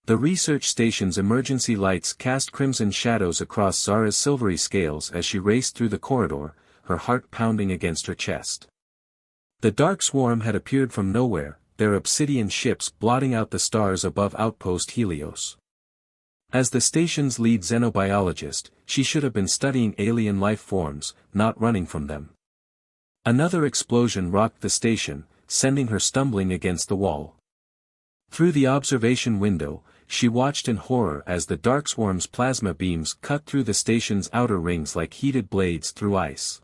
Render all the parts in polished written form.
The research station's emergency lights cast crimson shadows across Zara's silvery scales as she raced through the corridor, her heart pounding against her chest. The dark swarm had appeared from nowhere, their obsidian ships blotting out the stars above Outpost Helios. As the station's lead xenobiologist, she should have been studying alien life forms, not running from them. Another explosion rocked the station, sending her stumbling against the wall. Through the observation window, she watched in horror as the darkswarm's plasma beams cut through the station's outer rings like heated blades through ice.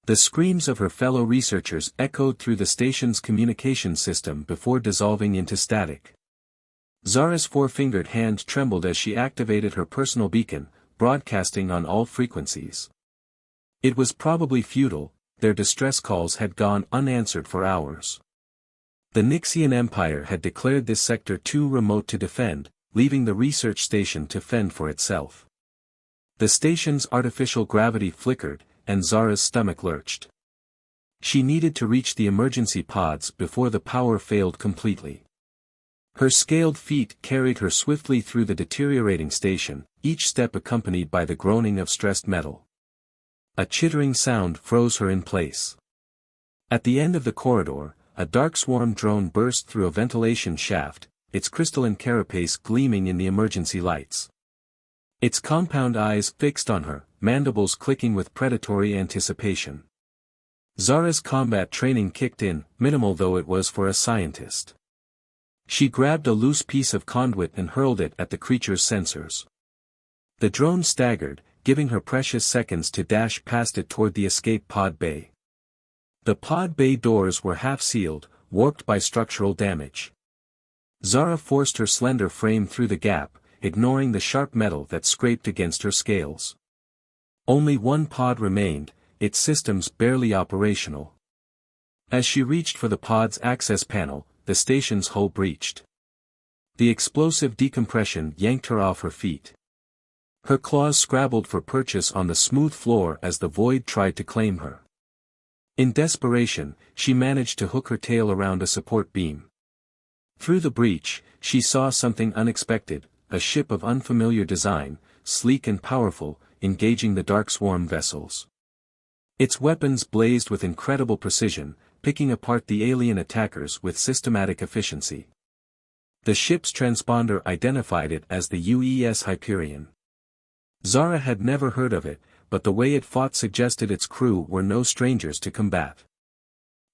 The screams of her fellow researchers echoed through the station's communication system before dissolving into static. Zara's four-fingered hand trembled as she activated her personal beacon, broadcasting on all frequencies. It was probably futile, their distress calls had gone unanswered for hours. The Nixian Empire had declared this sector too remote to defend, leaving the research station to fend for itself. The station's artificial gravity flickered, and Zara's stomach lurched. She needed to reach the emergency pods before the power failed completely. Her scaled feet carried her swiftly through the deteriorating station, each step accompanied by the groaning of stressed metal. A chittering sound froze her in place. At the end of the corridor, a darkswarm drone burst through a ventilation shaft, its crystalline carapace gleaming in the emergency lights. Its compound eyes fixed on her, mandibles clicking with predatory anticipation. Zara's combat training kicked in, minimal though it was for a scientist. She grabbed a loose piece of conduit and hurled it at the creature's sensors. The drone staggered, giving her precious seconds to dash past it toward the escape pod bay. The pod bay doors were half-sealed, warped by structural damage. Zara forced her slender frame through the gap, ignoring the sharp metal that scraped against her scales. Only one pod remained, its systems barely operational. As she reached for the pod's access panel, the station's hull breached. The explosive decompression yanked her off her feet. Her claws scrabbled for purchase on the smooth floor as the void tried to claim her. In desperation, she managed to hook her tail around a support beam. Through the breach, she saw something unexpected, a ship of unfamiliar design, sleek and powerful, engaging the darkswarm vessels. Its weapons blazed with incredible precision, picking apart the alien attackers with systematic efficiency. The ship's transponder identified it as the UES Hyperion. Zara had never heard of it, but the way it fought suggested its crew were no strangers to combat.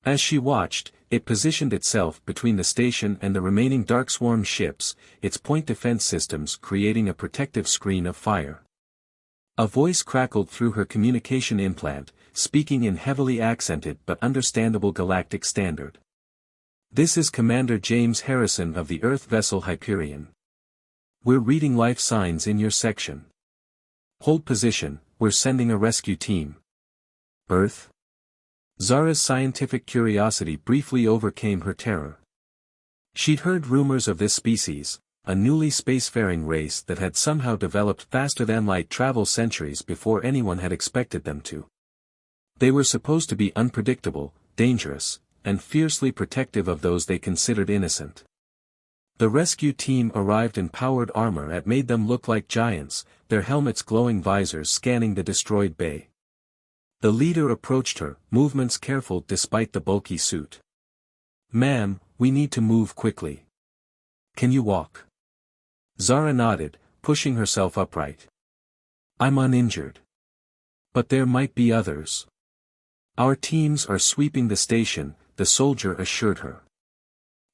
As she watched, it positioned itself between the station and the remaining darkswarm ships, its point defense systems creating a protective screen of fire. A voice crackled through her communication implant, speaking in heavily accented but understandable galactic standard. "This is Commander James Harrison of the Earth vessel Hyperion. We're reading life signs in your section. Hold position, we're sending a rescue team." Earth? Zara's scientific curiosity briefly overcame her terror. She'd heard rumors of this species, a newly spacefaring race that had somehow developed faster-than-light travel centuries before anyone had expected them to. They were supposed to be unpredictable, dangerous, and fiercely protective of those they considered innocent. The rescue team arrived in powered armor that made them look like giants, their helmets glowing visors scanning the destroyed bay. The leader approached her, movements careful despite the bulky suit. "Ma'am, we need to move quickly. Can you walk?" Zara nodded, pushing herself upright. "I'm uninjured. But there might be others. Our teams are sweeping the station," the soldier assured her.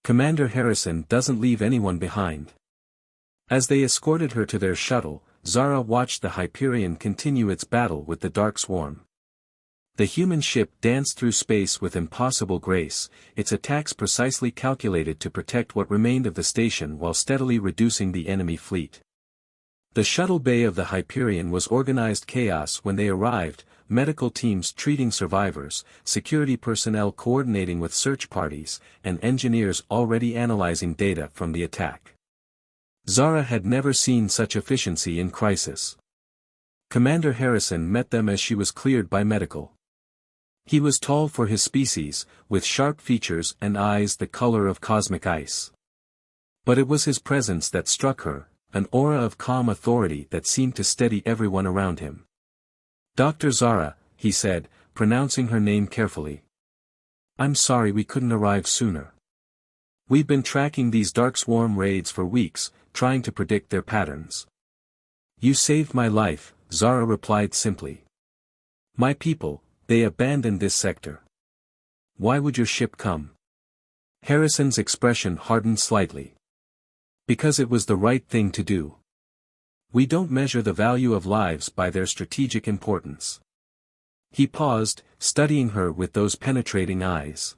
"Commander Harrison doesn't leave anyone behind." As they escorted her to their shuttle, Zara watched the Hyperion continue its battle with the dark swarm. The human ship danced through space with impossible grace, its attacks precisely calculated to protect what remained of the station while steadily reducing the enemy fleet. The shuttle bay of the Hyperion was organized chaos when they arrived, medical teams treating survivors, security personnel coordinating with search parties, and engineers already analyzing data from the attack. Zara had never seen such efficiency in crisis. Commander Harrison met them as she was cleared by medical. He was tall for his species, with sharp features and eyes the color of cosmic ice. But it was his presence that struck her, an aura of calm authority that seemed to steady everyone around him. "Dr. Zara," he said, pronouncing her name carefully. "I'm sorry we couldn't arrive sooner. We've been tracking these dark swarm raids for weeks, trying to predict their patterns." "You saved my life," Zara replied simply. "My people, they abandoned this sector. Why would your ship come?" Harrison's expression hardened slightly. "Because it was the right thing to do. We don't measure the value of lives by their strategic importance." He paused, studying her with those penetrating eyes.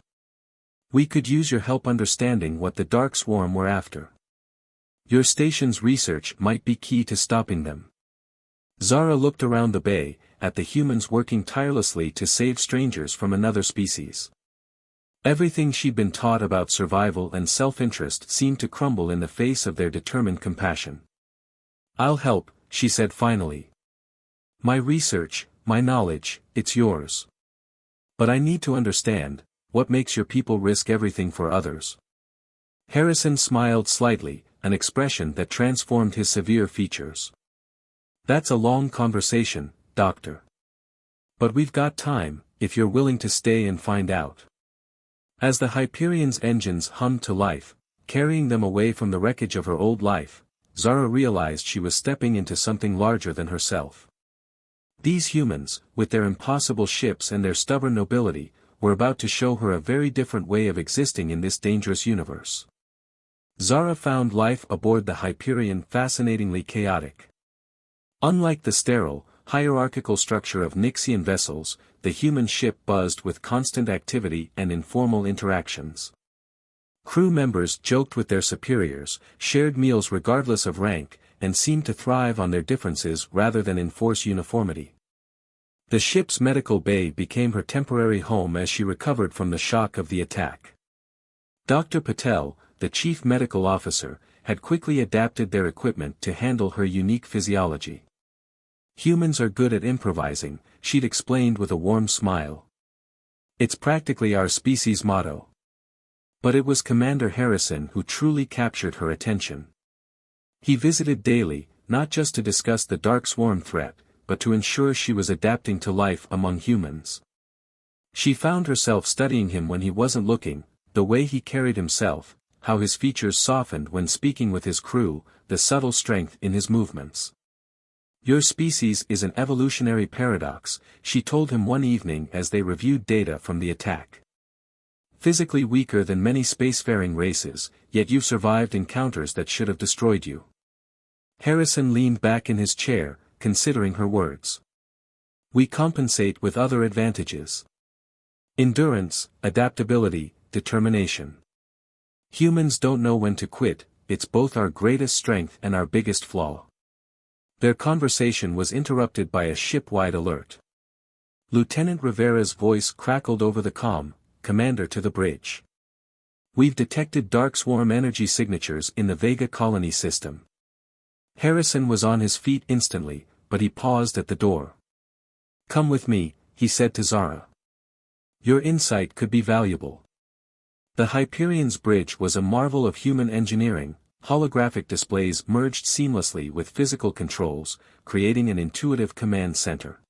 "We could use your help understanding what the Dark Swarm were after. Your station's research might be key to stopping them." Zara looked around the bay, at the humans working tirelessly to save strangers from another species. Everything she'd been taught about survival and self-interest seemed to crumble in the face of their determined compassion. "I'll help," she said finally. "My research, my knowledge, it's yours. But I need to understand, what makes your people risk everything for others?" Harrison smiled slightly, an expression that transformed his severe features. "That's a long conversation, Doctor. But we've got time, if you're willing to stay and find out." As the Hyperion's engines hummed to life, carrying them away from the wreckage of her old life, Zara realized she was stepping into something larger than herself. These humans, with their impossible ships and their stubborn nobility, were about to show her a very different way of existing in this dangerous universe. Zara found life aboard the Hyperion fascinatingly chaotic. Unlike the sterile, hierarchical structure of Nixian vessels, the human ship buzzed with constant activity and informal interactions. Crew members joked with their superiors, shared meals regardless of rank, and seemed to thrive on their differences rather than enforce uniformity. The ship's medical bay became her temporary home as she recovered from the shock of the attack. Dr. Patel, the chief medical officer, had quickly adapted their equipment to handle her unique physiology. "Humans are good at improvising," she'd explained with a warm smile. "It's practically our species' motto." But it was Commander Harrison who truly captured her attention. He visited daily, not just to discuss the Dark Swarm threat, but to ensure she was adapting to life among humans. She found herself studying him when he wasn't looking, the way he carried himself, how his features softened when speaking with his crew, the subtle strength in his movements. "Your species is an evolutionary paradox," she told him one evening as they reviewed data from the attack. "Physically weaker than many spacefaring races, yet you've survived encounters that should have destroyed you." Harrison leaned back in his chair, considering her words. "We compensate with other advantages. Endurance, adaptability, determination. Humans don't know when to quit, it's both our greatest strength and our biggest flaw." Their conversation was interrupted by a ship-wide alert. Lieutenant Rivera's voice crackled over the comm, "Commander to the bridge. We've detected Dark Swarm energy signatures in the Vega colony system." Harrison was on his feet instantly, but he paused at the door. "Come with me," he said to Zara. "Your insight could be valuable." The Hyperion's bridge was a marvel of human engineering. Holographic displays merged seamlessly with physical controls, creating an intuitive command center.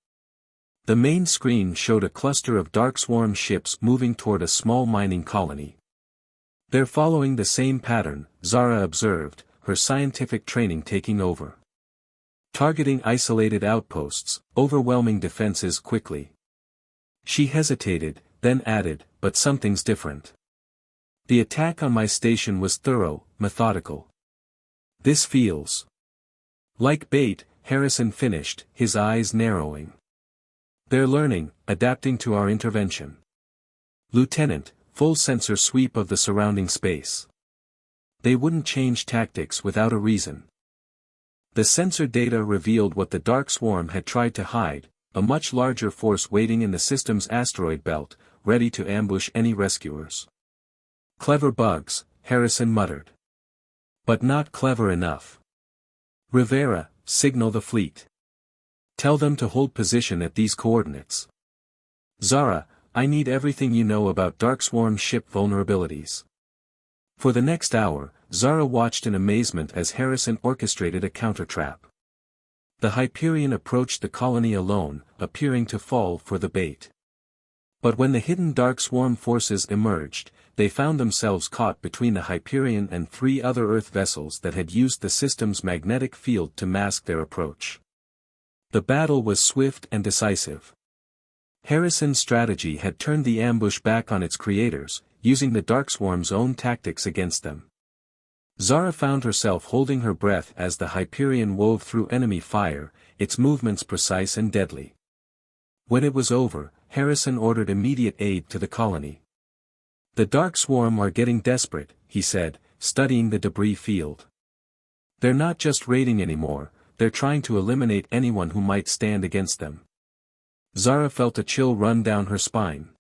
The main screen showed a cluster of Dark Swarm ships moving toward a small mining colony. "They're following the same pattern," Zara observed, her scientific training taking over. "Targeting isolated outposts, overwhelming defenses quickly." She hesitated, then added, "But something's different. The attack on my station was thorough, methodical. This feels like bait," Harrison finished, his eyes narrowing. "They're learning, adapting to our intervention. Lieutenant, full sensor sweep of the surrounding space. They wouldn't change tactics without a reason." The sensor data revealed what the Dark Swarm had tried to hide, a much larger force waiting in the system's asteroid belt, ready to ambush any rescuers. "Clever bugs," Harrison muttered. "But not clever enough. Rivera, signal the fleet. Tell them to hold position at these coordinates. Zara, I need everything you know about Dark Swarm ship vulnerabilities." For the next hour, Zara watched in amazement as Harrison orchestrated a counter-trap. The Hyperion approached the colony alone, appearing to fall for the bait. But when the hidden Dark Swarm forces emerged, they found themselves caught between the Hyperion and 3 other Earth vessels that had used the system's magnetic field to mask their approach. The battle was swift and decisive. Harrison's strategy had turned the ambush back on its creators, using the Darkswarm's own tactics against them. Zara found herself holding her breath as the Hyperion wove through enemy fire, its movements precise and deadly. When it was over, Harrison ordered immediate aid to the colony. "The Dark Swarm are getting desperate," he said, studying the debris field. "They're not just raiding anymore, they're trying to eliminate anyone who might stand against them." Zara felt a chill run down her spine.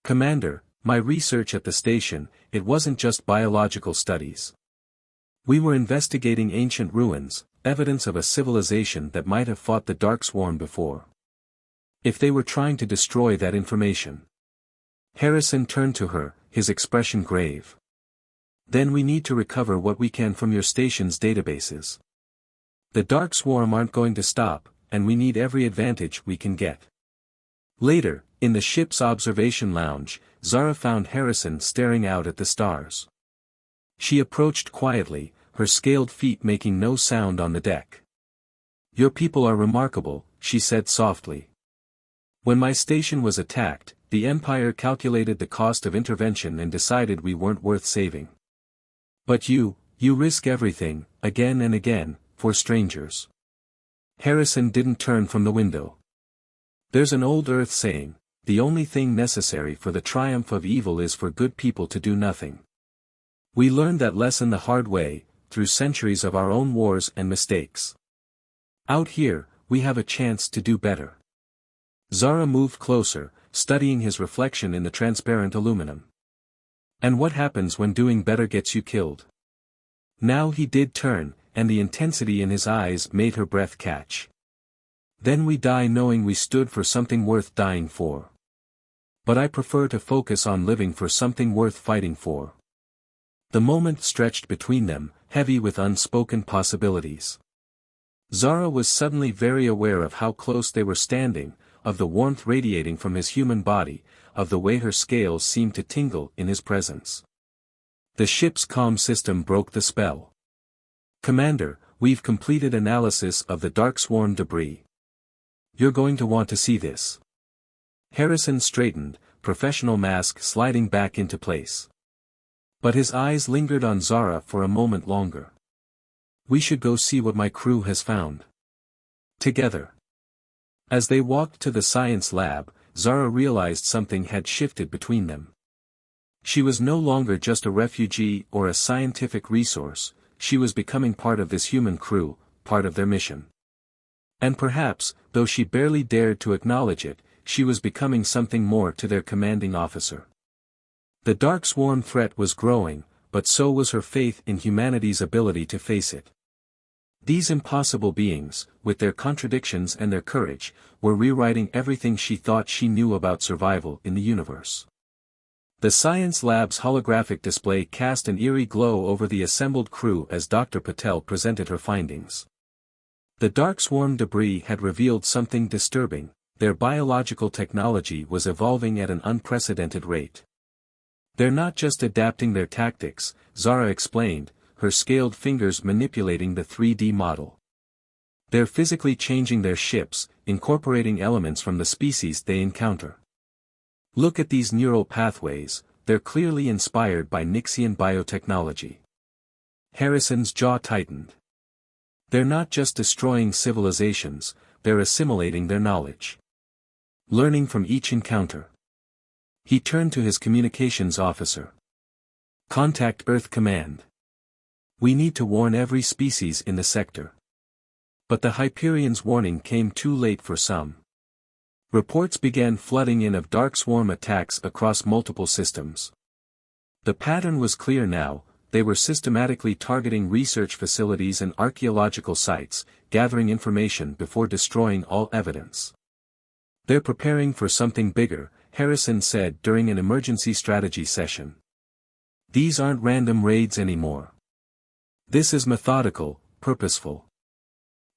"Commander, my research at the station, it wasn't just biological studies. We were investigating ancient ruins, evidence of a civilization that might have fought the Dark Swarm before. If they were trying to destroy that information." Harrison turned to her, his expression grave. "Then we need to recover what we can from your station's databases. The Dark Swarm aren't going to stop, and we need every advantage we can get." Later, in the ship's observation lounge, Zara found Harrison staring out at the stars. She approached quietly, her scaled feet making no sound on the deck. "Your people are remarkable," she said softly. "When my station was attacked, the Empire calculated the cost of intervention and decided we weren't worth saving. But you risk everything, again and again, for strangers." Harrison didn't turn from the window. "There's an old Earth saying, the only thing necessary for the triumph of evil is for good people to do nothing. We learned that lesson the hard way, through centuries of our own wars and mistakes. Out here, we have a chance to do better." Zara moved closer, studying his reflection in the transparent aluminum. "And what happens when doing better gets you killed?" Now he did turn, and the intensity in his eyes made her breath catch. "Then we die knowing we stood for something worth dying for. But I prefer to focus on living for something worth fighting for." The moment stretched between them, heavy with unspoken possibilities. Zara was suddenly very aware of how close they were standing, of the warmth radiating from his human body, of the way her scales seemed to tingle in his presence. The ship's comm system broke the spell. "Commander, we've completed analysis of the Dark Swarm debris. You're going to want to see this." Harrison straightened, professional mask sliding back into place. But his eyes lingered on Zara for a moment longer. "We should go see what my crew has found. Together." As they walked to the science lab, Zara realized something had shifted between them. She was no longer just a refugee or a scientific resource, she was becoming part of this human crew, part of their mission. And perhaps, though she barely dared to acknowledge it, she was becoming something more to their commanding officer. The Dark Swarm threat was growing, but so was her faith in humanity's ability to face it. These impossible beings, with their contradictions and their courage, were rewriting everything she thought she knew about survival in the universe. The science lab's holographic display cast an eerie glow over the assembled crew as Dr. Patel presented her findings. The Dark Swarm debris had revealed something disturbing: their biological technology was evolving at an unprecedented rate. "They're not just adapting their tactics," Zara explained, her scaled fingers manipulating the 3D model. "They're physically changing their ships, incorporating elements from the species they encounter. Look at these neural pathways, they're clearly inspired by Nixian biotechnology." Harrison's jaw tightened. "They're not just destroying civilizations, they're assimilating their knowledge. Learning from each encounter." He turned to his communications officer. "Contact Earth Command. We need to warn every species in the sector." But the Hyperion's warning came too late for some. Reports began flooding in of Dark Swarm attacks across multiple systems. The pattern was clear now: they were systematically targeting research facilities and archaeological sites, gathering information before destroying all evidence. "They're preparing for something bigger," Harrison said during an emergency strategy session. "These aren't random raids anymore. This is methodical, purposeful.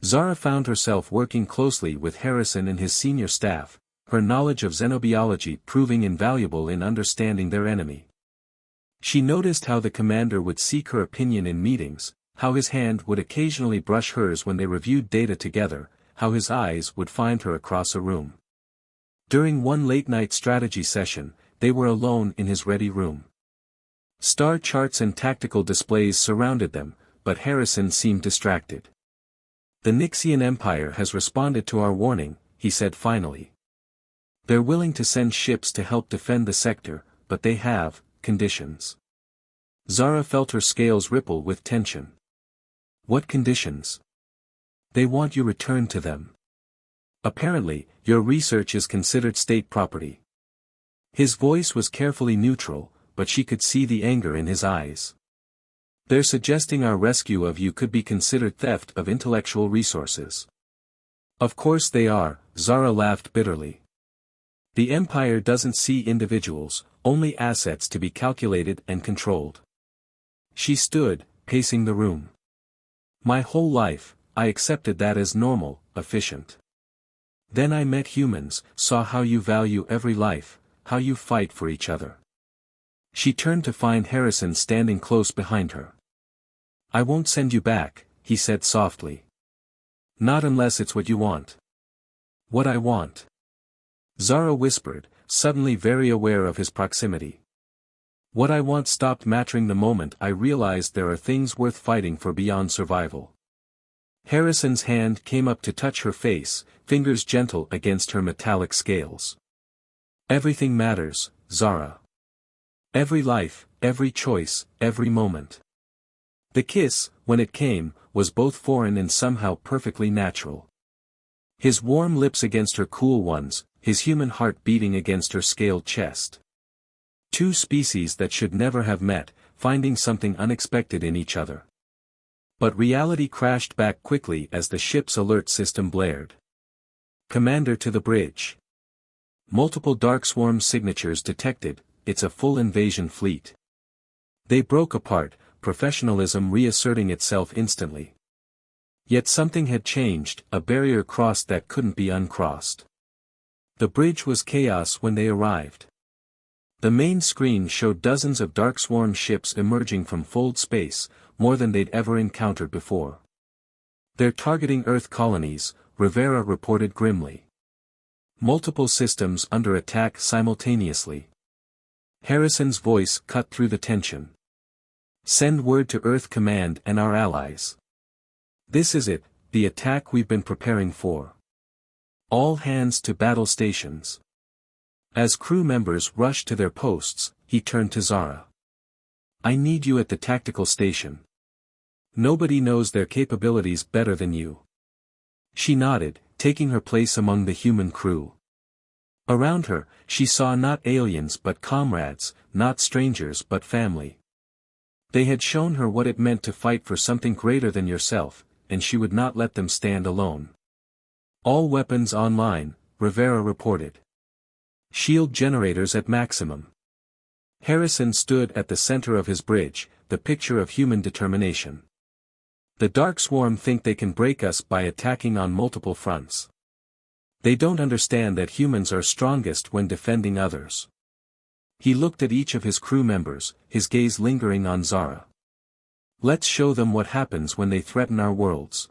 Zara found herself working closely with Harrison and his senior staff, her knowledge of xenobiology proving invaluable in understanding their enemy. She noticed how the commander would seek her opinion in meetings, how his hand would occasionally brush hers when they reviewed data together, how his eyes would find her across a room. During one late-night strategy session, they were alone in his ready room. Star charts and tactical displays surrounded them, but Harrison seemed distracted. "The Nixian Empire has responded to our warning," he said finally. "They're willing to send ships to help defend the sector, but they have conditions." Zara felt her scales ripple with tension. "What conditions?" "They want you returned to them. Apparently, your research is considered state property." His voice was carefully neutral, but she could see the anger in his eyes. "They're suggesting our rescue of you could be considered theft of intellectual resources." "Of course they are," Zara laughed bitterly. "The Empire doesn't see individuals, only assets to be calculated and controlled." She stood, pacing the room. "My whole life, I accepted that as normal, efficient. Then I met humans, saw how you value every life, how you fight for each other." She turned to find Harrison standing close behind her. "I won't send you back," he said softly. "Not unless it's what you want." "What I want?" Zara whispered, suddenly very aware of his proximity. "What I want stopped mattering the moment I realized there are things worth fighting for beyond survival." Harrison's hand came up to touch her face, fingers gentle against her metallic scales. "Everything matters, Zara. Every life, every choice, every moment." The kiss, when it came, was both foreign and somehow perfectly natural. His warm lips against her cool ones, his human heart beating against her scaled chest. Two species that should never have met, finding something unexpected in each other. But reality crashed back quickly as the ship's alert system blared. "Commander to the bridge. Multiple dark swarm signatures detected, it's a full invasion fleet." They broke apart, professionalism reasserting itself instantly. Yet something had changed, a barrier crossed that couldn't be uncrossed. The bridge was chaos when they arrived. The main screen showed dozens of dark swarm ships emerging from fold space, more than they'd ever encountered before. "They're targeting Earth colonies," Rivera reported grimly. "Multiple systems under attack simultaneously." Harrison's voice cut through the tension. "Send word to Earth Command and our allies. This is it, the attack we've been preparing for. All hands to battle stations." As crew members rushed to their posts, he turned to Zara. "I need you at the tactical station. Nobody knows their capabilities better than you." She nodded, taking her place among the human crew. Around her, she saw not aliens but comrades, not strangers but family. They had shown her what it meant to fight for something greater than yourself, and she would not let them stand alone. "All weapons online," Rivera reported. "Shield generators at maximum." Harrison stood at the center of his bridge, the picture of human determination. "The Dark Swarm think they can break us by attacking on multiple fronts. They don't understand that humans are strongest when defending others." He looked at each of his crew members, his gaze lingering on Zara. "Let's show them what happens when they threaten our worlds."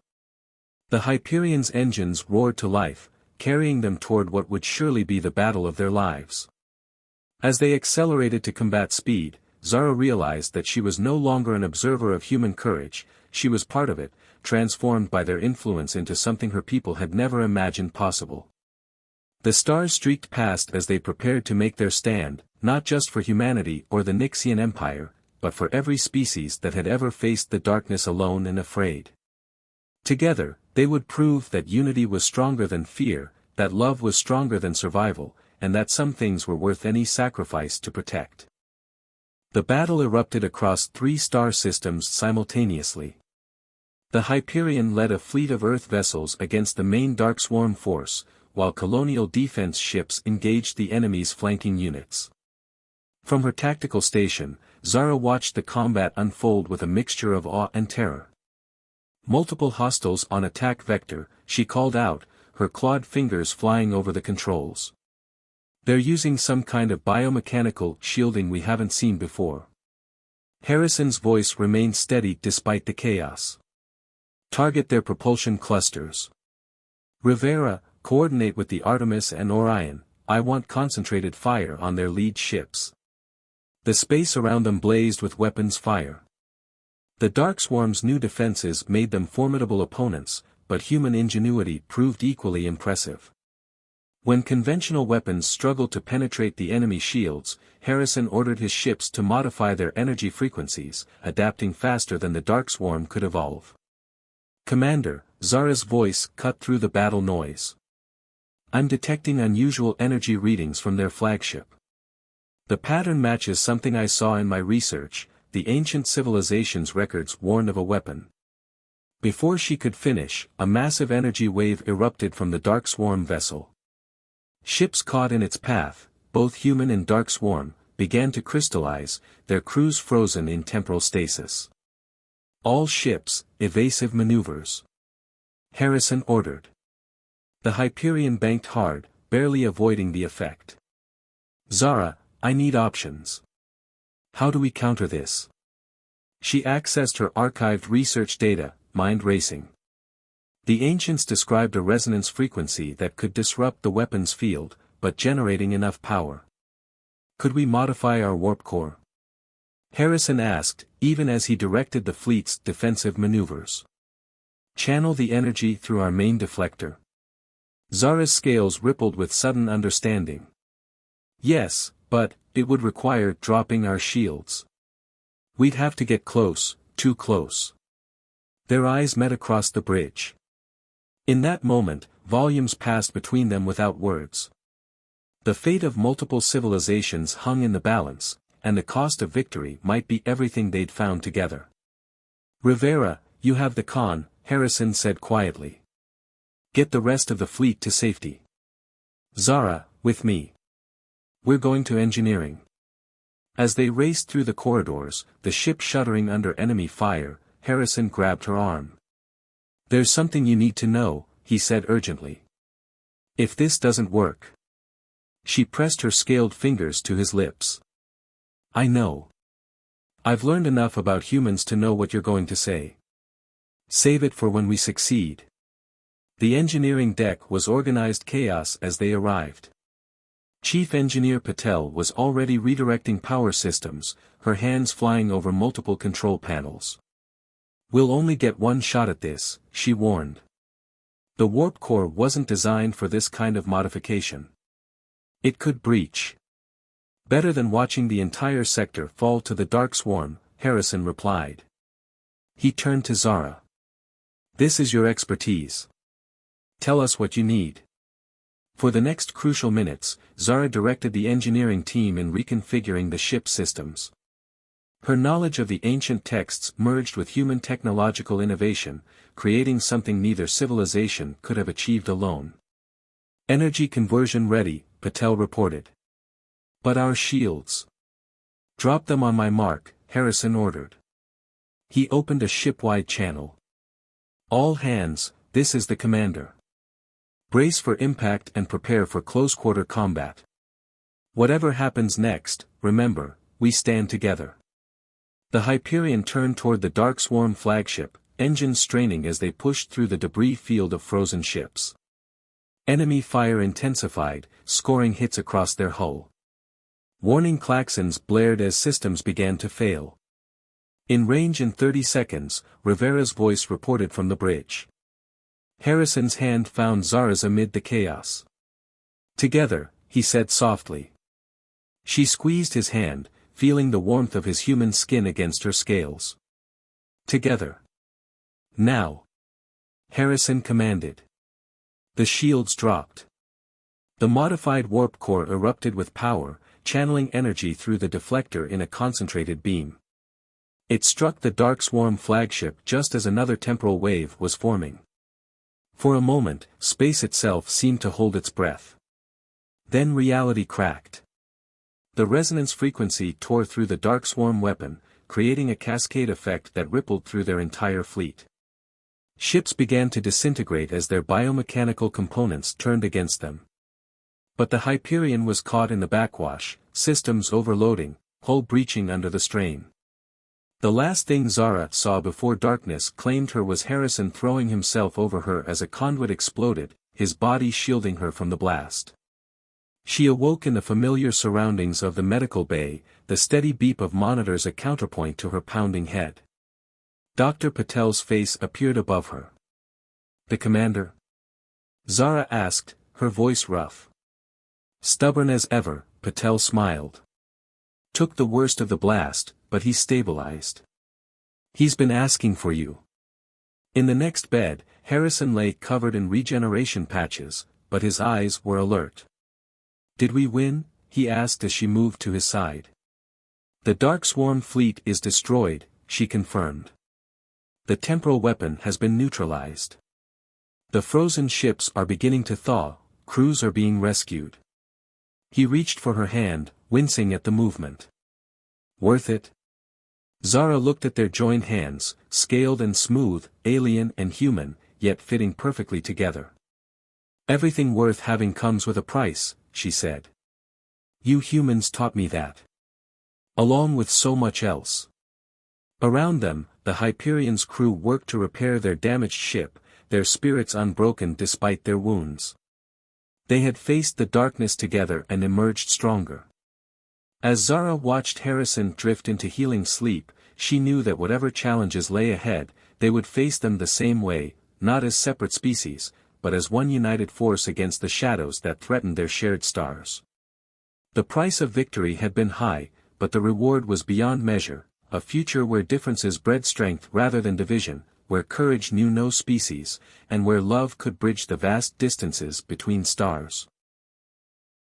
The Hyperion's engines roared to life, carrying them toward what would surely be the battle of their lives. As they accelerated to combat speed, Zara realized that she was no longer an observer of human courage, she was part of it, transformed by their influence into something her people had never imagined possible. The stars streaked past as they prepared to make their stand, not just for humanity or the Nixian Empire, but for every species that had ever faced the darkness alone and afraid. Together, they would prove that unity was stronger than fear, that love was stronger than survival, and that some things were worth any sacrifice to protect. The battle erupted across 3 star systems simultaneously. The Hyperion led a fleet of Earth vessels against the main Dark Swarm force, while colonial defense ships engaged the enemy's flanking units. From her tactical station, Zara watched the combat unfold with a mixture of awe and terror. Multiple hostiles on attack vector, she called out, her clawed fingers flying over the controls. They're using some kind of biomechanical shielding we haven't seen before. Harrison's voice remained steady despite the chaos. Target their propulsion clusters. Rivera, coordinate with the Artemis and Orion, I want concentrated fire on their lead ships. The space around them blazed with weapons fire. The Dark Swarm's new defenses made them formidable opponents, but human ingenuity proved equally impressive. When conventional weapons struggled to penetrate the enemy shields, Harrison ordered his ships to modify their energy frequencies, adapting faster than the Dark Swarm could evolve. Commander, Zara's voice cut through the battle noise. I'm detecting unusual energy readings from their flagship. The pattern matches something I saw in my research. The ancient civilization's records warned of a weapon. Before she could finish, a massive energy wave erupted from the Dark Swarm vessel. Ships caught in its path, both human and Dark Swarm, began to crystallize, their crews frozen in temporal stasis. All ships, evasive maneuvers. Harrison ordered. The Hyperion banked hard, barely avoiding the effect. Zara, I need options. How do we counter this? She accessed her archived research data, mind racing. The ancients described a resonance frequency that could disrupt the weapon's field, but generating enough power. Could we modify our warp core? Harrison asked, even as he directed the fleet's defensive maneuvers. Channel the energy through our main deflector. Zara's scales rippled with sudden understanding. Yes, but it would require dropping our shields. We'd have to get close, too close. Their eyes met across the bridge. In that moment, volumes passed between them without words. The fate of multiple civilizations hung in the balance, and the cost of victory might be everything they'd found together. Rivera, you have the con, Harrison said quietly. Get the rest of the fleet to safety. Zara, with me. We're going to engineering. As they raced through the corridors, the ship shuddering under enemy fire, Harrison grabbed her arm. There's something you need to know, he said urgently. If this doesn't work. She pressed her scaled fingers to his lips. I know. I've learned enough about humans to know what you're going to say. Save it for when we succeed. The engineering deck was organized chaos as they arrived. Chief Engineer Patel was already redirecting power systems, her hands flying over multiple control panels. We'll only get one shot at this, she warned. The warp core wasn't designed for this kind of modification. It could breach. Better than watching the entire sector fall to the Dark Swarm, Harrison replied. He turned to Zara. This is your expertise. Tell us what you need. For the next crucial minutes, Zara directed the engineering team in reconfiguring the ship's systems. Her knowledge of the ancient texts merged with human technological innovation, creating something neither civilization could have achieved alone. Energy conversion ready, Patel reported. But our shields. Drop them on my mark, Harrison ordered. He opened a ship-wide channel. All hands, this is the commander. Brace for impact and prepare for close-quarter combat. Whatever happens next, remember, we stand together. The Hyperion turned toward the Dark Swarm flagship, engines straining as they pushed through the debris field of frozen ships. Enemy fire intensified, scoring hits across their hull. Warning klaxons blared as systems began to fail. In range in 30 seconds, Rivera's voice reported from the bridge. Harrison's hand found Zara's amid the chaos. Together, he said softly. She squeezed his hand, feeling the warmth of his human skin against her scales. Together. Now. Harrison commanded. The shields dropped. The modified warp core erupted with power, channeling energy through the deflector in a concentrated beam. It struck the Dark Swarm flagship just as another temporal wave was forming. For a moment, space itself seemed to hold its breath. Then reality cracked. The resonance frequency tore through the dark swarm weapon, creating a cascade effect that rippled through their entire fleet. Ships began to disintegrate as their biomechanical components turned against them. But the Hyperion was caught in the backwash, systems overloading, hull breaching under the strain. The last thing Zara saw before darkness claimed her was Harrison throwing himself over her as a conduit exploded, his body shielding her from the blast. She awoke in the familiar surroundings of the medical bay, the steady beep of monitors a counterpoint to her pounding head. Dr. Patel's face appeared above her. "The commander?" Zara asked, her voice rough. Stubborn as ever, Patel smiled. "Took the worst of the blast, but he's stabilized. He's been asking for you." In the next bed, Harrison lay covered in regeneration patches, but his eyes were alert. "Did we win?" he asked as she moved to his side. "The Dark Swarm fleet is destroyed," she confirmed. "The temporal weapon has been neutralized. The frozen ships are beginning to thaw, crews are being rescued." He reached for her hand, wincing at the movement. "Worth it?" Zara looked at their joined hands, scaled and smooth, alien and human, yet fitting perfectly together. "Everything worth having comes with a price," she said. "You humans taught me that. Along with so much else." Around them, the Hyperion's crew worked to repair their damaged ship, their spirits unbroken despite their wounds. They had faced the darkness together and emerged stronger. As Zara watched Harrison drift into healing sleep, she knew that whatever challenges lay ahead, they would face them the same way, not as separate species, but as one united force against the shadows that threatened their shared stars. The price of victory had been high, but the reward was beyond measure, a future where differences bred strength rather than division, where courage knew no species, and where love could bridge the vast distances between stars.